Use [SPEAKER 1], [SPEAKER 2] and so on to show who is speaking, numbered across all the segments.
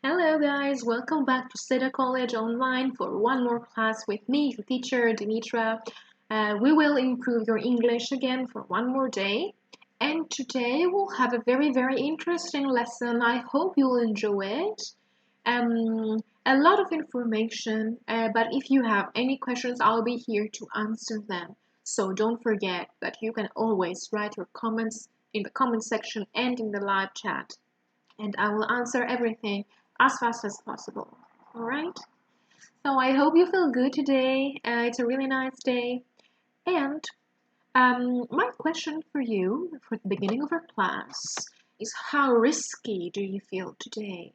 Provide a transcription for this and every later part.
[SPEAKER 1] Hello guys, welcome back to SEDA College Online for one more class with me, your teacher Dimitra. We will improve your English again for one more day. And today we'll have a very interesting lesson. I hope you'll enjoy it. A lot of information, but if you have any questions, I'll be here to answer them. So don't forget that you can always write your comments in the comment section and in the live chat. And I will answer everything as fast as possible. All right? So I hope you feel good today. It's a really nice day. And my question for you for the beginning of our class is how risky do you feel today?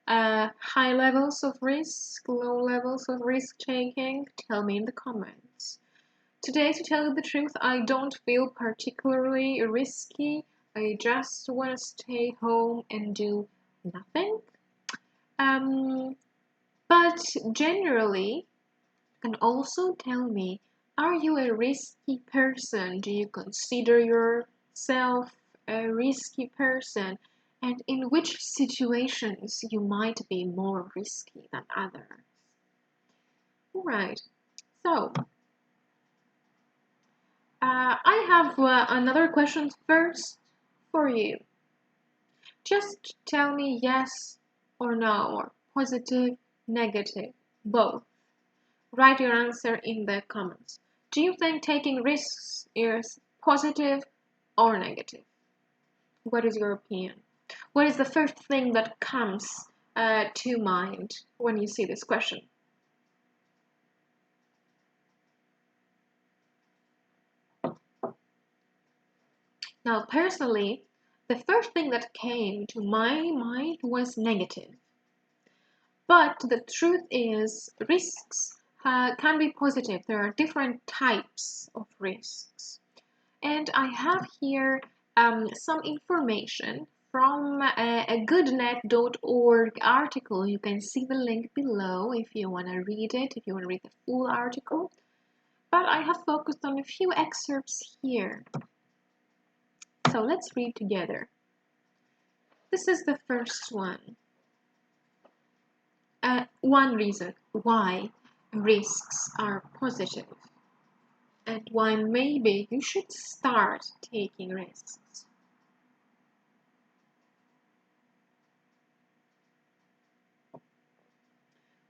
[SPEAKER 1] High levels of risk, low levels of risk taking? Tell me in the comments. Today, to tell you the truth, I don't feel particularly risky. I just want to stay home and do nothing. But generally, you can also tell me, are you a risky person? Do you consider yourself a risky person? And in which situations you might be more risky than others? Alright, so I have another question first for you. Just tell me yes or no, or positive, negative, both. Write your answer in the comments. Do you think taking risks is positive or negative? What is your opinion? What is the first thing that comes to mind when you see this question? Now, personally, the first thing that came to my mind was negative. But the truth is, risks can be positive. There are different types of risks. And I have here some information from a goodnet.org article. You can see the link below if you want to read it, if you want to read the full article. But I have focused on a few excerpts here. So let's read together. This is the first one. One reason why risks are positive and why maybe you should start taking risks.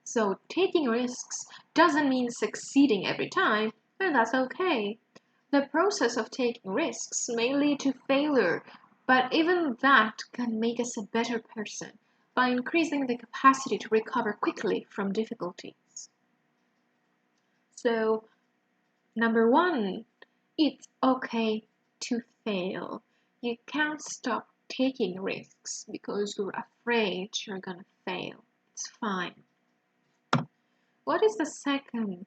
[SPEAKER 1] So taking risks doesn't mean succeeding every time, and that's okay. The process of taking risks may lead to failure, but even that can make us a better person by increasing the capacity to recover quickly from difficulties. So, number one, it's okay to fail. You can't stop taking risks because you're afraid you're gonna fail. It's fine. What is the second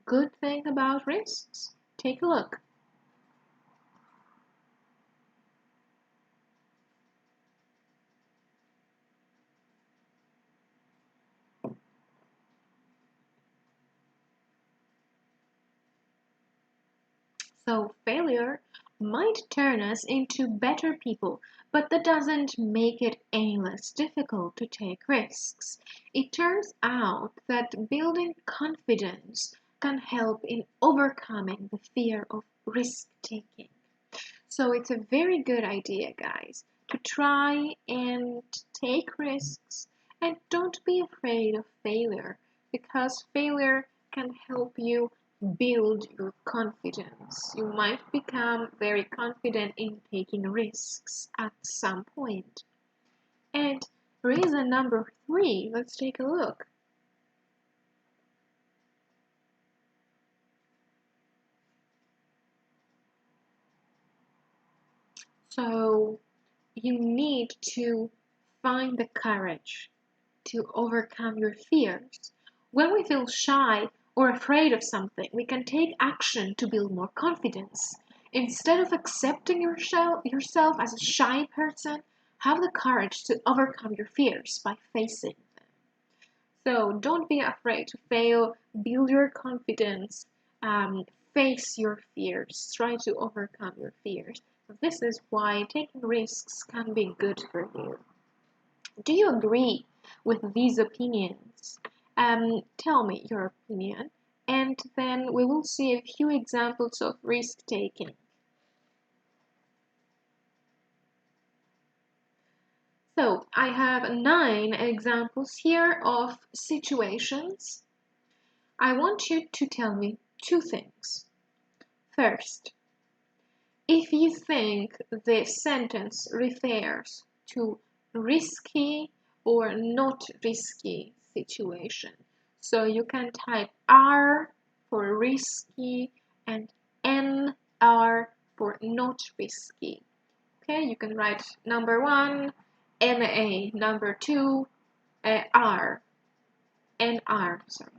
[SPEAKER 1] good thing about risks? Take a look. So failure might turn us into better people, but that doesn't make it any less difficult to take risks. It turns out that building confidence can help in overcoming the fear of risk-taking. So it's a very good idea, guys, to try and take risks and don't be afraid of failure because failure can help you build your confidence. You might become very confident in taking risks at some point. And reason number 3, let's take a look. So you need to find the courage to overcome your fears. When we feel shy or afraid of something, we can take action to build more confidence. Instead of accepting yourself as a shy person, have the courage to overcome your fears by facing them. So don't be afraid to fail, build your confidence, face your fears, try to overcome your fears. This is why taking risks can be good for you. Do you agree with these opinions? Tell me your opinion, and then we will see a few examples of risk-taking. So, I have 9 examples here of situations. I want you to tell me 2 things. First, if you think this sentence refers to risky or not risky situation. So you can type R for risky and NR for not risky. Okay, you can write number 1, NA, number 2, R, NR, sorry.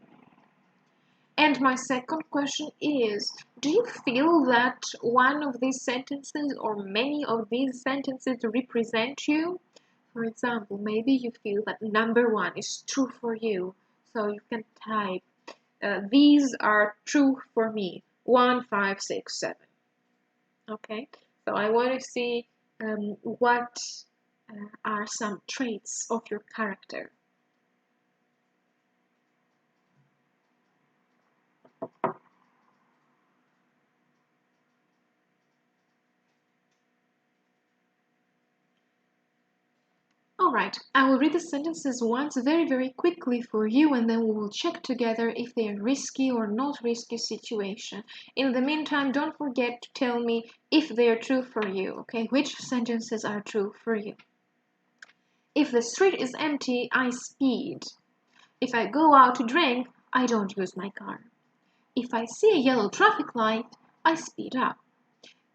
[SPEAKER 1] And my second question is, do you feel that one of these sentences or many of these sentences represent you? For example, maybe you feel that number 1 is true for you. So you can type, these are true for me, 1, 5, 6, 7. Okay, so I want to see what are some traits of your character. Alright, I will read the sentences once very quickly for you, and then we will check together if they are risky or not risky situation. In the meantime, don't forget to tell me if they are true for you, okay? Which sentences are true for you? If the street is empty, I speed. If I go out to drink, I don't use my car. If I see a yellow traffic light, I speed up.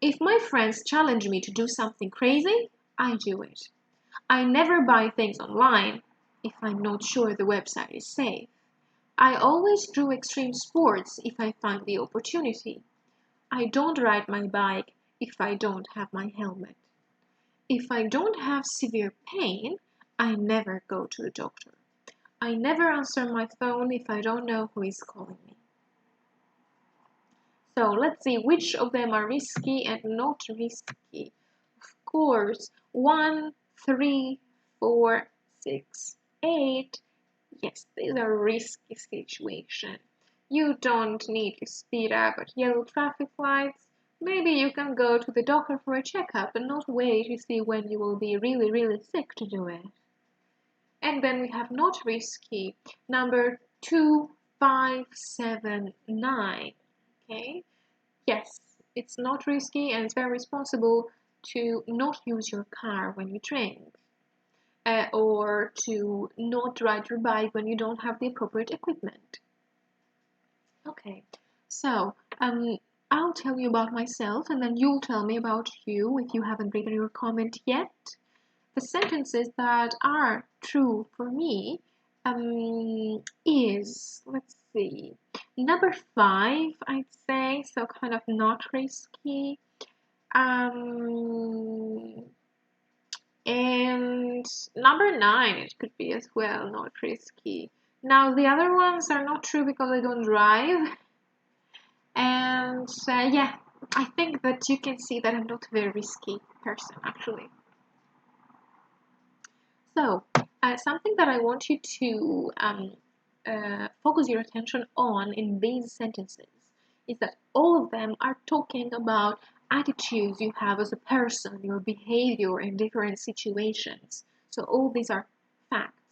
[SPEAKER 1] If my friends challenge me to do something crazy, I do it. I never buy things online if I'm not sure the website is safe. I always do extreme sports if I find the opportunity. I don't ride my bike if I don't have my helmet. If I don't have severe pain, I never go to the doctor. I never answer my phone if I don't know who is calling me. So let's see which of them are risky and not risky. Of course, 1, 3, 4, 6, 8. Yes, these are risky situations. You don't need to speed up at yellow traffic lights. Maybe you can go to the doctor for a checkup and not wait to see when you will be really sick to do it. And then we have not risky, number 2, 5, 7, 9. Okay? Yes, it's not risky and it's very responsible to not use your car when you drink, or to not ride your bike when you don't have the appropriate equipment. Okay, so I'll tell you about myself and then you'll tell me about you if you haven't written your comment yet. The sentences that are true for me is, let's see, number 5, I'd say, so kind of not risky. And number 9, it could be as well, not risky. Now, the other ones are not true because I don't drive. And yeah, I think that you can see that I'm not a very risky person, actually. So, something that I want you to focus your attention on in these sentences is that all of them are talking about attitudes you have as a person, your behavior in different situations. So all these are facts.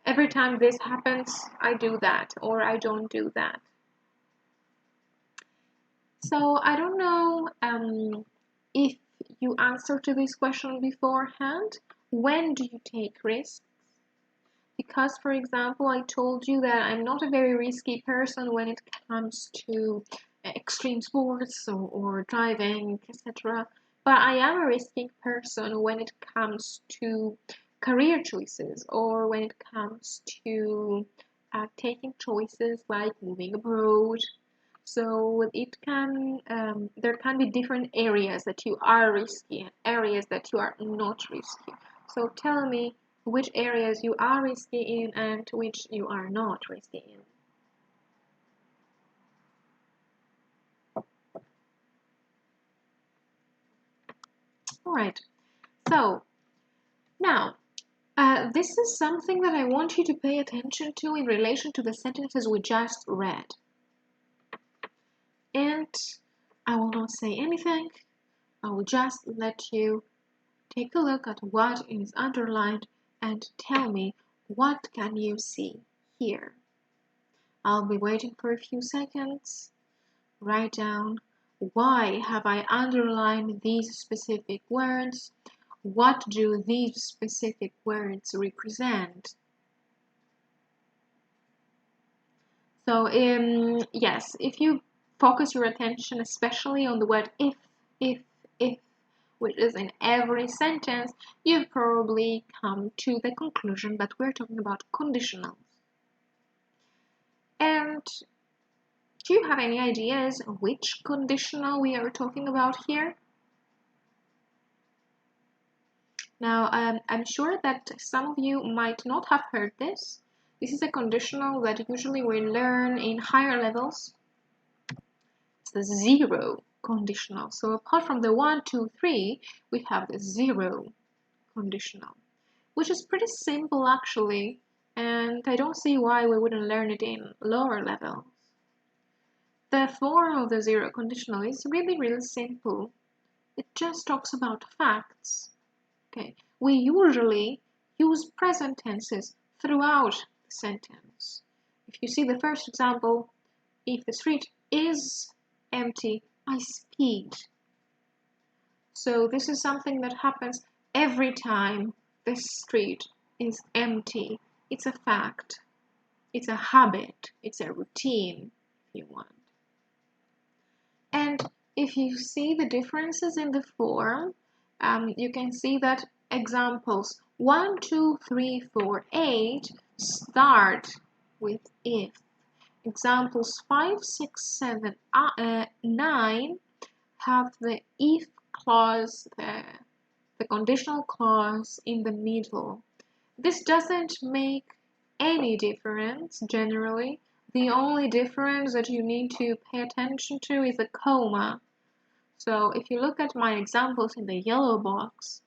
[SPEAKER 1] Every time this happens, I do that or I don't do that. So I don't know if you answered to this question beforehand. When do you take risks? Because, for example, I told you that I'm not a very risky person when it comes to extreme sports or driving, etc. But I am a risky person when it comes to career choices or when it comes to taking choices like moving abroad. So there can be different areas that you are risky and areas that you are not risky. So tell me which areas you are risky in and which you are not risky in. Alright, so now This is something that I want you to pay attention to in relation to the sentences we just read. And I will not say anything. I will just let you take a look at what is underlined and tell me what can you see here. I'll be waiting for a few seconds. Write down, why have I underlined these specific words? What do these specific words represent? So, yes, if you focus your attention especially on the word if, which is in every sentence, you've probably come to the conclusion that we're talking about conditionals. And do you have any ideas which conditional we are talking about here? Now, I'm sure that some of you might not have heard this. This is a conditional that usually we learn in higher levels. It's the zero conditional. So apart from the 1, 2, 3, we have the zero conditional, which is pretty simple actually, and I don't see why we wouldn't learn it in lower levels. The form of the zero conditional is really simple. It just talks about facts. Okay, we usually use present tenses throughout the sentence. If you see the first example, if the street is empty, I speed. So this is something that happens every time the street is empty. It's a fact. It's a habit. It's a routine, if you want. And if you see the differences in the form, you can see that examples 1, 2, 3, 4, 8 start with if. Examples 5, 6, 7, 9 have the if clause, the conditional clause in the middle. This doesn't make any difference generally. The only difference that you need to pay attention to is a comma. So if you look at my examples in the yellow box,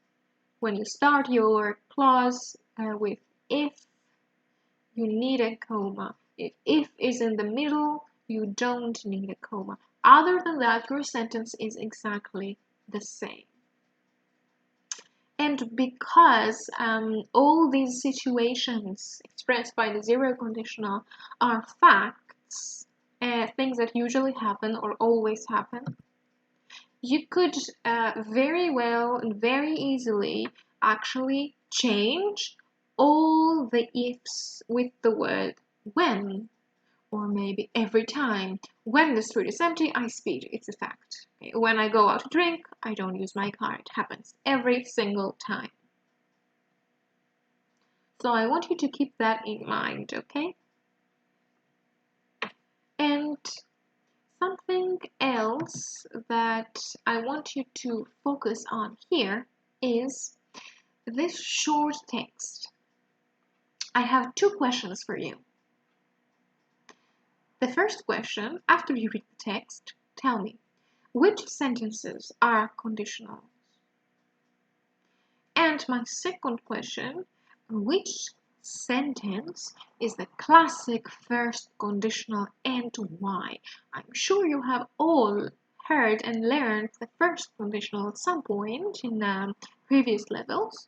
[SPEAKER 1] when you start your clause with if, you need a comma. If is in the middle, you don't need a comma. Other than that, your sentence is exactly the same. And because all these situations expressed by the zero conditional are facts, things that usually happen or always happen, you could very well and very easily actually change all the ifs with the word when, or maybe every time. When the street is empty, I speed. It's a fact. Okay? When I go out to drink, I don't use my car. It happens every single time. So I want you to keep that in mind, okay? And something else that I want you to focus on here is this short text. I have two questions for you. The first question, after you read the text, tell me, which sentences are conditional? And my second question, which sentence is the classic first conditional and why? I'm sure you have all heard and learned the first conditional at some point in previous levels.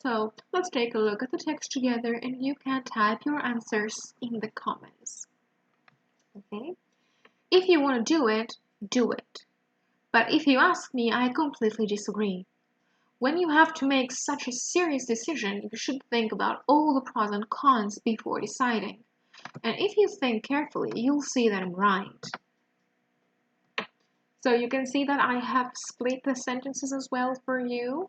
[SPEAKER 1] So let's take a look at the text together and you can type your answers in the comments. Okay? If you want to do it, do it. But if you ask me, I completely disagree. When you have to make such a serious decision, you should think about all the pros and cons before deciding. And if you think carefully, you'll see that I'm right. So you can see that I have split the sentences as well for you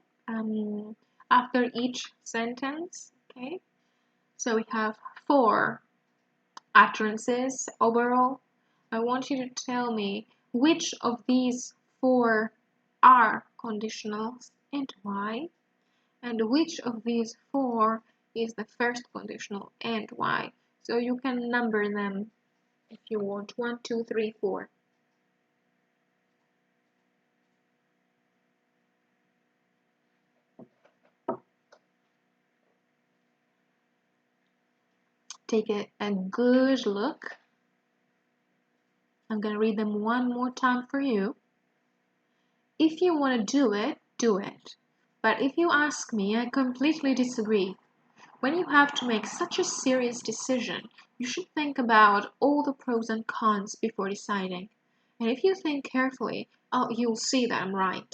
[SPEAKER 1] after each sentence. Okay, so we have 4 utterances overall. I want you to tell me which of these 4 are conditionals and why, and which of these 4 is the first conditional and why. So you can number them if you want. 1, 2, 3, 4. take a good look. I'm going to read them one more time for you. If you want to do it, do it. But if you ask me, I completely disagree. When you have to make such a serious decision, you should think about all the pros and cons before deciding. And if you think carefully, you'll see that I'm right.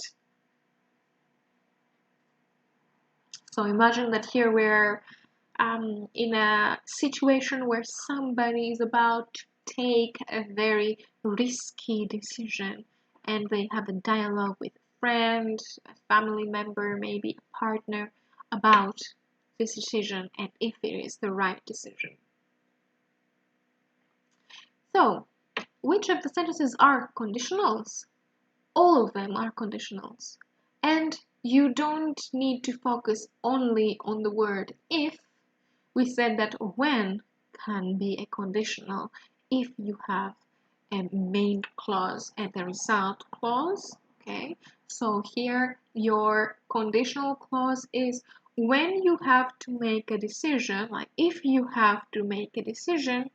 [SPEAKER 1] So imagine that here we're in a situation where somebody is about to take a very risky decision, and they have a dialogue with a friend, a family member, maybe a partner about this decision and if it is the right decision. So, which of the sentences are conditionals? All of them are conditionals. And you don't need to focus only on the word if. We said that when can be a conditional if you have a main clause and a result clause. Okay, so here your conditional clause is when you have to make a decision, like if you have to make a decision,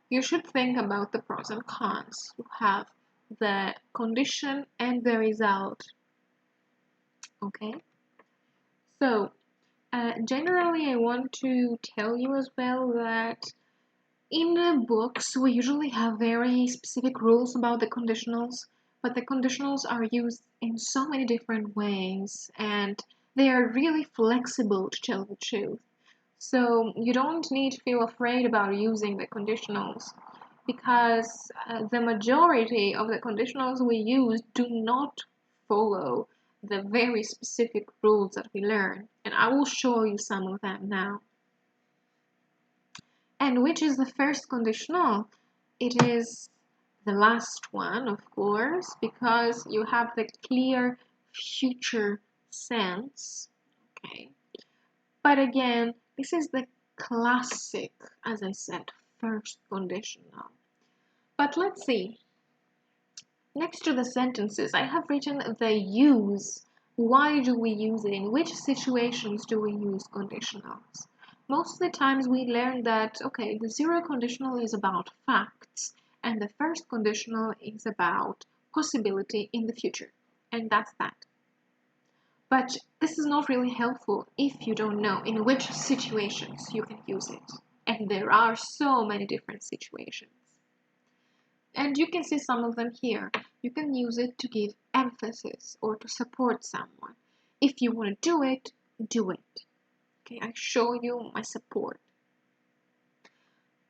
[SPEAKER 1] you should think about the pros and cons. You have the condition and the result. Okay, so generally, I want to tell you as well that in the books we usually have very specific rules about the conditionals, but the conditionals are used in so many different ways and they are really flexible, to tell the truth. So you don't need to feel afraid about using the conditionals because the majority of the conditionals we use do not follow the very specific rules that we learn, and I will show you some of them now. And which is the first conditional? It is the last one, of course, because you have the clear future sense. Okay, but again, this is the classic, as I said, first conditional. But let's see. Next to the sentences, I have written the use. Why do we use it? In which situations do we use conditionals? Most of the times we learn that, okay, the zero conditional is about facts, and the first conditional is about possibility in the future. And that's that. But this is not really helpful if you don't know in which situations you can use it. And there are so many different situations. And you can see some of them here. You can use it to give emphasis or to support someone. If you want to do it, do it. Okay, I show you my support.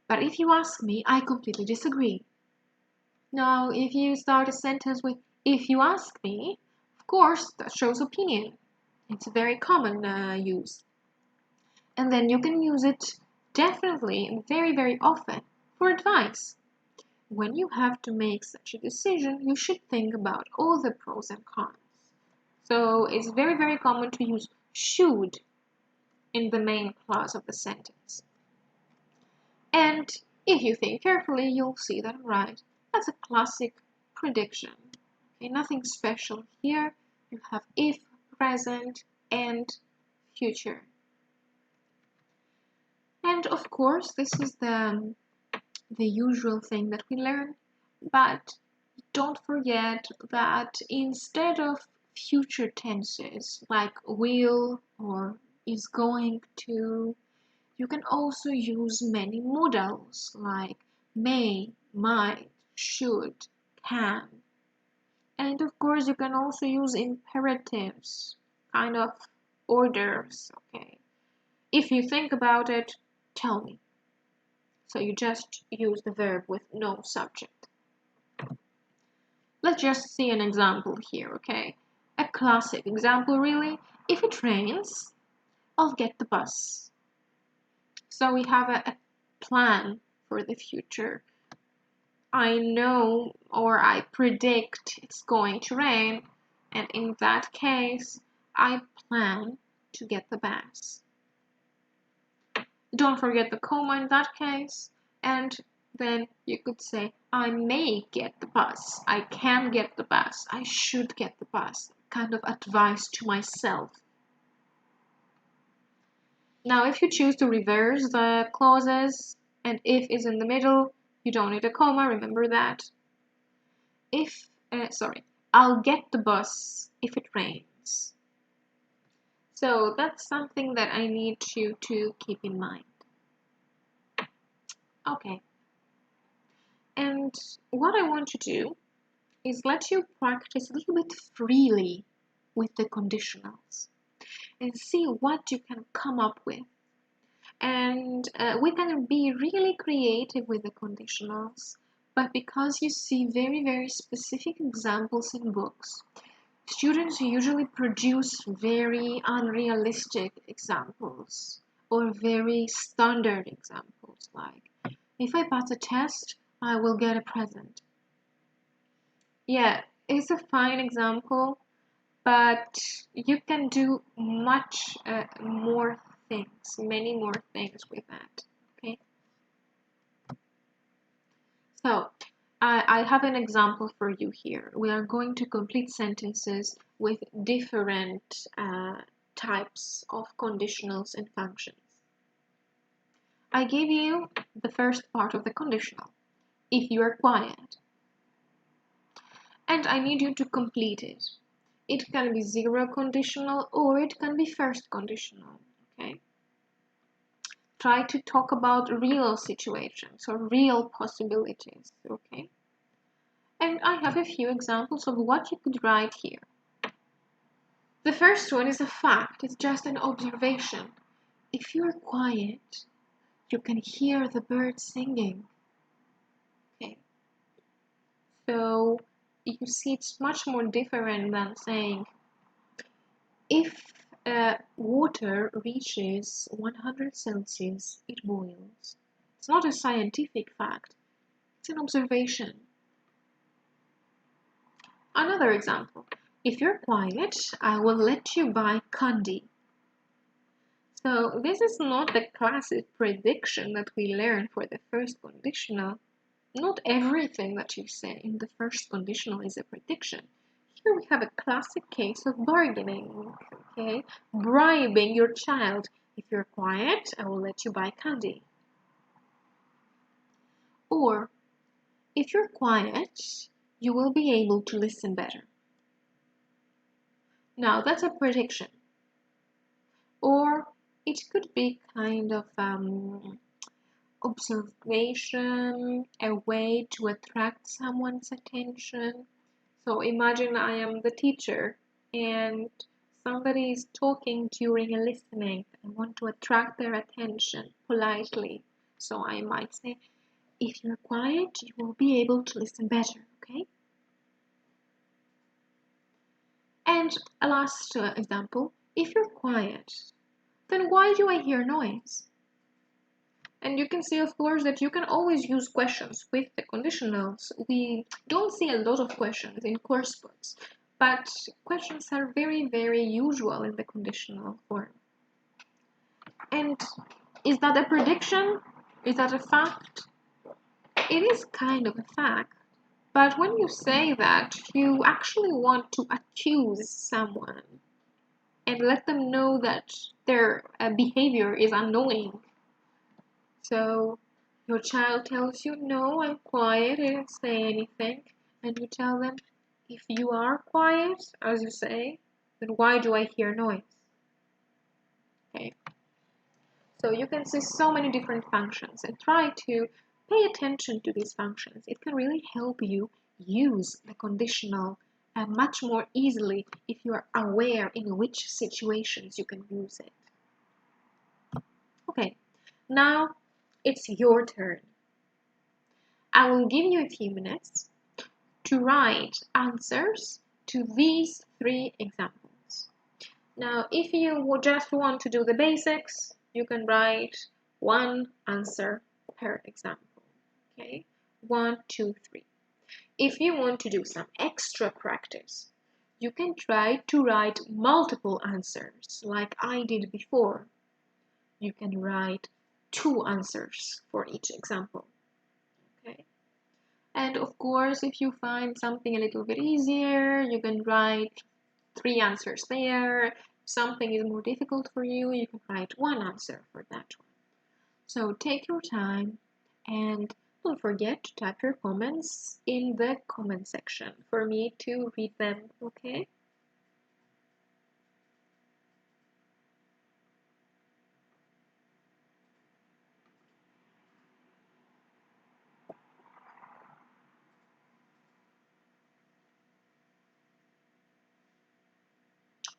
[SPEAKER 1] But if you ask me, I completely disagree. Now, if you start a sentence with, if you ask me, of course, that shows opinion. It's a very common use. And then you can use it definitely and very, very often for advice. When you have to make such a decision, you should think about all the pros and cons. So it's very, very common to use should in the main clause of the sentence. And if you think carefully, you'll see that I'm right. That's a classic prediction. Okay, nothing special here. You have if, present, and future. And of course, this is the usual thing that we learn, but don't forget that instead of future tenses like will or is going to, you can also use many modals like may, might, should, can. And of course you can also use imperatives, kind of orders, okay? If you think about it, tell me. So you just use the verb with no subject. Let's just see an example here, okay? A classic example, really. If it rains, I'll get the bus. So we have a plan for the future. I know or I predict it's going to rain, and in that case, I plan to get the bus. Don't forget the comma in that case, and then you could say, I may get the bus, I can get the bus, I should get the bus, kind of advice to myself. Now, if you choose to reverse the clauses, And if is in the middle, you don't need a comma, remember that. I'll get the bus if it rains. So that's something that I need you to keep in mind. Okay. And what I want to do is let you practice a little bit freely with the conditionals and see what you can come up with. And we can be really creative with the conditionals, but because you see very, very specific examples in books, students usually produce very unrealistic examples or very standard examples, like, if I pass a test, I will get a present. Yeah, it's a fine example, but you can do much more things, many more things with that, okay? So, I have an example for you here. We are going to complete sentences with different types of conditionals and functions. I gave you the first part of the conditional, if you are quiet. And I need you to complete it. It can be zero conditional or it can be first conditional, okay? Try to talk about real situations or real possibilities, okay? And I have a few examples of what you could write here. The first one is a fact, it's just an observation. If you're quiet, you can hear the birds singing. Okay. So you see, it's much more different than saying, if water reaches 100 Celsius, it boils. It's not a scientific fact, it's an observation. Another example, if you're quiet, I will let you buy candy. So this is not the classic prediction that we learn for the first conditional. Not everything that you say in the first conditional is a prediction. Here we have a classic case of bargaining, okay? Bribing your child. If you're quiet, I will let you buy candy. Or, if you're quiet, you will be able to listen better. Now, that's a prediction. Or, it could be kind of observation, a way to attract someone's attention. So imagine I am the teacher and somebody is talking during a listening. I want to attract their attention politely. So I might say, if you're quiet, you will be able to listen better, okay? And a last example, if you're quiet, then why do I hear noise? And you can see, of course, that you can always use questions with the conditionals. We don't see a lot of questions in course books, but questions are very, very usual in the conditional form. And is that a prediction? Is that a fact? It is kind of a fact, but when you say that, you actually want to accuse someone and let them know that their behavior is annoying. So your child tells you, no, I'm quiet, I didn't say anything. And you tell them, if you are quiet, as you say, then why do I hear noise? Okay. So you can see so many different functions and try to pay attention to these functions. It can really help you use the conditional much more easily if you are aware in which situations you can use it. Okay, now it's your turn. I will give you a few minutes to write answers to these 3 examples. Now, if you just want to do the basics, you can write 1 answer per example. Okay, 1, 2, 3. If you want to do some extra practice, you can try to write multiple answers like I did before. You can write 2 answers for each example. Okay. And of course, if you find something a little bit easier, you can write 3 answers there. If something is more difficult for you, you can write 1 answer for that one. So take your time And don't forget to type your comments in the comment section for me to read them, okay?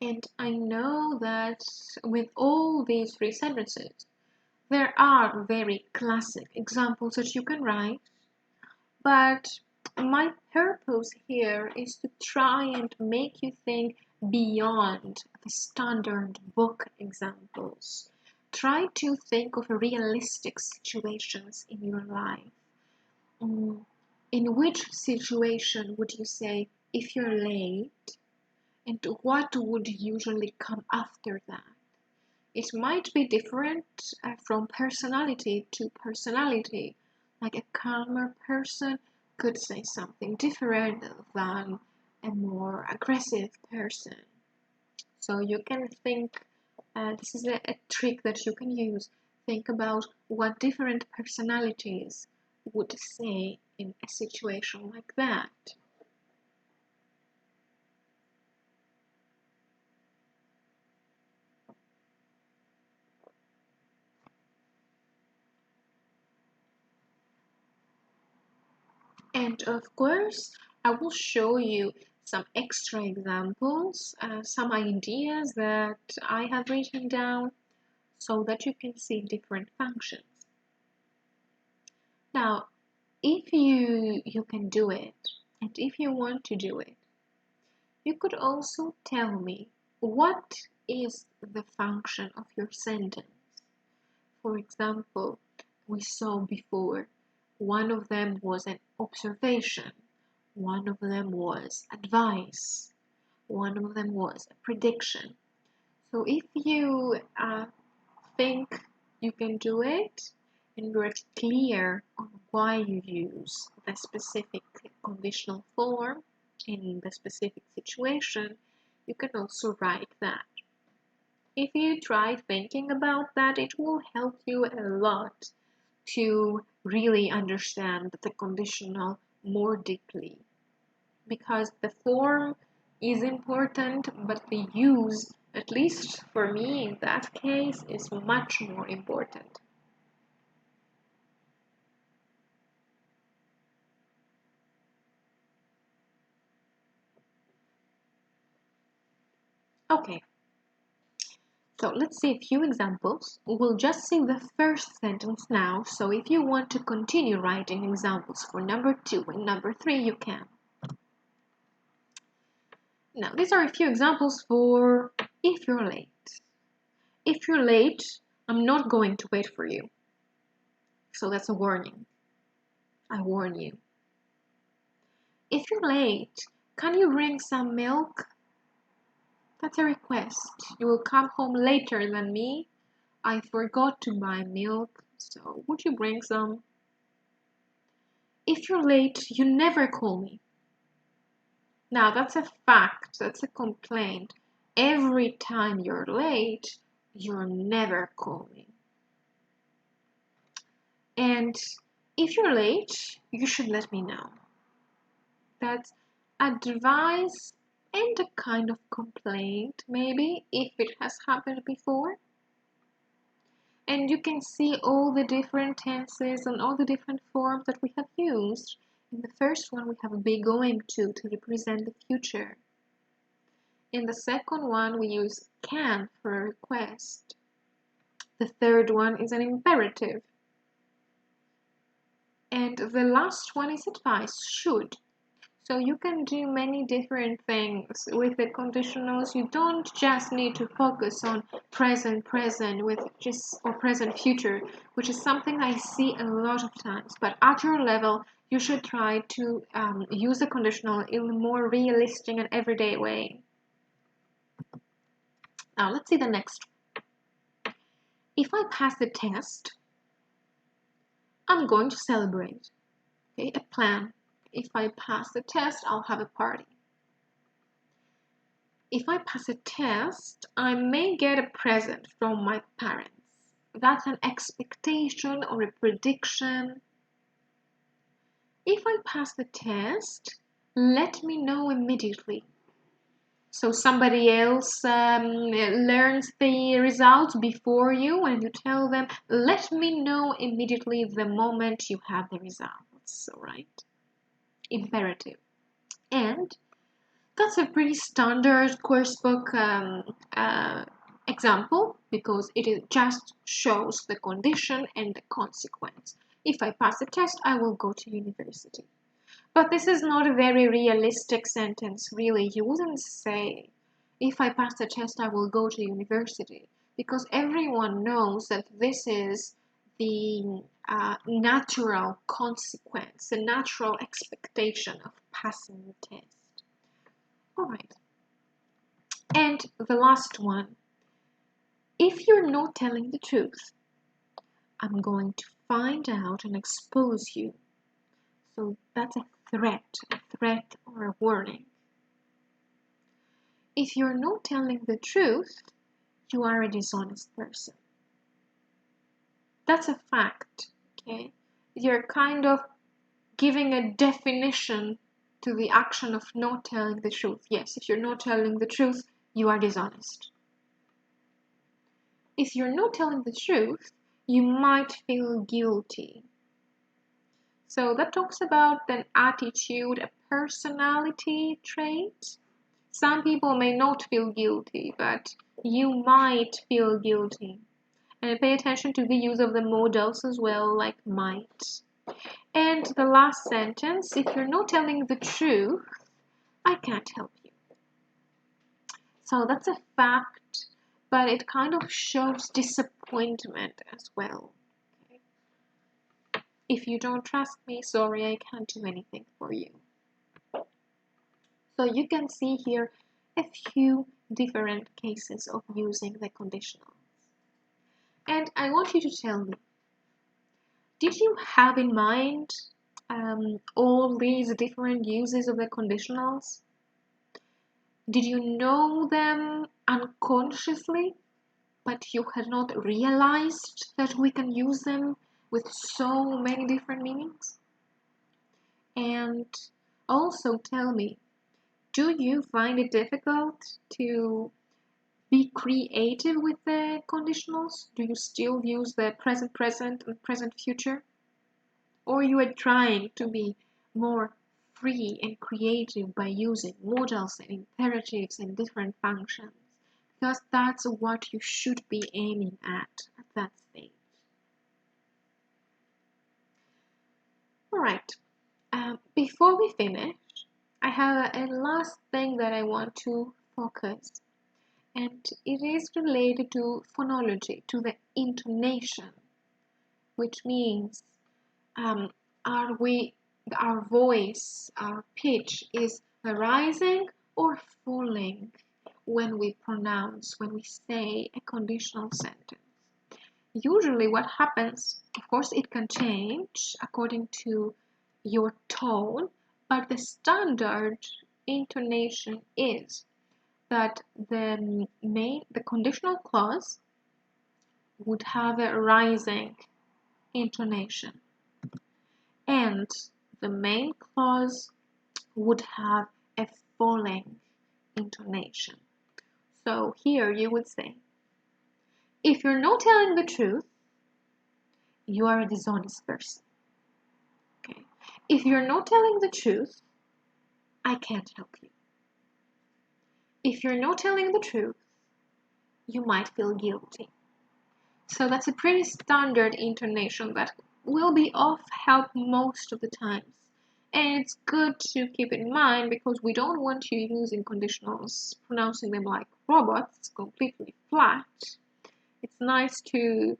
[SPEAKER 1] And I know that with all these three sentences, there are very classic examples that you can write, but my purpose here is to try and make you think beyond the standard book examples. Try to think of realistic situations in your life. In which situation would you say, if you're late, and what would usually come after that? It might be different from personality to personality. Like a calmer person could say something different than a more aggressive person. So you can think, this is a trick that you can use. Think about what different personalities would say in a situation like that. And of course, I will show you some extra examples, some ideas that I have written down so that you can see different functions. Now, if you can do it, and if you want to do it, you could also tell me what is the function of your sentence. For example, we saw before, one of them was an observation, one of them was advice, one of them was a prediction. So if you think you can do it and you're clear on why you use the specific conditional form in the specific situation, you can also write that. If you try thinking about that, it will help you a lot to really understand the conditional more deeply. Because the form is important, but the use, at least for me in that case, is much more important. Okay, so let's see a few examples. We'll just see the first sentence now, so if you want to continue writing examples for number 2 and number 3, you can. Now, these are a few examples for if you're late. If you're late, I'm not going to wait for you. So that's a warning. I warn you. If you're late, can you bring some milk? That's a request. You will come home later than me. I forgot to buy milk, so would you bring some? If you're late, you never call me. Now that's a fact, that's a complaint. Every time you're late, you're never calling. And if you're late, you should let me know. That's advice and a kind of complaint, maybe, if it has happened before. And you can see all the different tenses and all the different forms that we have used. In the first one, we have be going to represent the future. In the second one, we use can for a request. The third one is an imperative. And the last one is advice, should. So you can do many different things with the conditionals. You don't just need to focus on present with just or present future, which is something I see a lot of times. But at your level, you should try to use the conditional in a more realistic and everyday way. Now let's see the next. If I pass the test, I'm going to celebrate. Okay, a plan. If I pass the test, I'll have a party. If I pass a test, I may get a present from my parents. That's an expectation or a prediction. If I pass the test, let me know immediately. So somebody else learns the results before you and you tell them, let me know immediately the moment you have the results, all right? Imperative. And that's a pretty standard course book example because it just shows the condition and the consequence. If I pass the test, I will go to university. But this is not a very realistic sentence, really. You wouldn't say, if I pass the test, I will go to university, because everyone knows that this is the natural consequence, the natural expectation of passing the test. All right. And the last one, if you're not telling the truth, I'm going to find out and expose you. So that's a threat or a warning. If you're not telling the truth, you are a dishonest person. That's a fact, okay? You're kind of giving a definition to the action of not telling the truth. Yes, if you're not telling the truth, you are dishonest. If you're not telling the truth, you might feel guilty. So that talks about an attitude, a personality trait. Some people may not feel guilty, but you might feel guilty. And pay attention to the use of the modals as well, like might. And the last sentence, if you're not telling the truth, I can't help you. So that's a fact, but it kind of shows disappointment as well. Okay? If you don't trust me, sorry, I can't do anything for you. So you can see here a few different cases of using the conditionals. And I want you to tell me, did you have in mind all these different uses of the conditionals? Did you know them unconsciously, but you had not realized that we can use them with so many different meanings? And also tell me, do you find it difficult to be creative with the conditionals? Do you still use the present and present future? Or you are trying to be more free and creative by using modals and imperatives and different functions? Because that's what you should be aiming at that stage. Alright, before we finish, I have a last thing that I want to focus, and it is related to phonology, to the intonation, which means our voice, our pitch is rising or falling when we pronounce, when we say a conditional sentence. Usually what happens, of course, it can change according to your tone, but the standard intonation is that the conditional clause would have a rising intonation and the main clause would have a falling intonation. So here you would say, if you're not telling the truth, you are a dishonest person. Okay. If you're not telling the truth, I can't help you. If you're not telling the truth, you might feel guilty. So that's a pretty standard intonation that will be of help most of the times. And it's good to keep in mind because we don't want you using conditionals, pronouncing them like robots, completely flat. It's nice to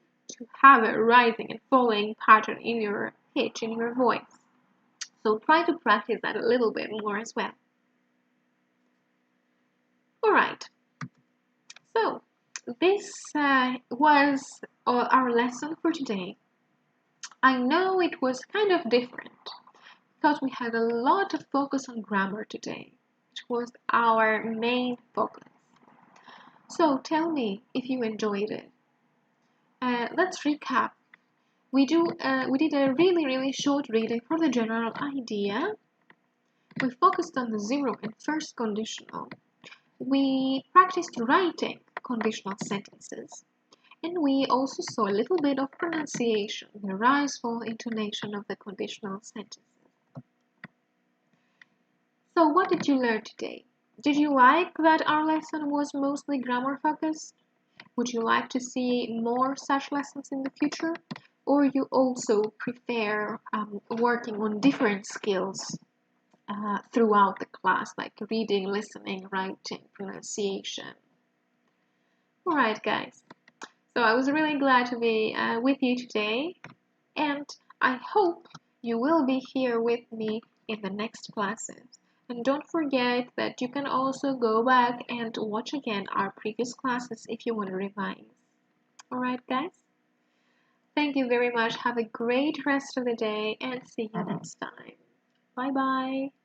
[SPEAKER 1] have a rising and falling pattern in your pitch, in your voice. So try to practice that a little bit more as well. Alright, so this was our lesson for today. I know it was kind of different because we had a lot of focus on grammar today, which was our main focus. So tell me if you enjoyed it. Let's recap. we did a really short reading for the general idea. We focused on the zero and first conditional. We practiced writing conditional sentences. And we also saw a little bit of pronunciation, the rise, fall, intonation of the conditional sentences. So what did you learn today? Did you like that our lesson was mostly grammar focused? Would you like to see more such lessons in the future? Or you also prefer working on different skills throughout the class, like reading, listening, writing, pronunciation? Alright guys, so I was really glad to be with you today, and I hope you will be here with me in the next classes. And don't forget that you can also go back and watch again our previous classes if you want to revise. Alright guys? Thank you very much. Have a great rest of the day and see you next time. Bye bye.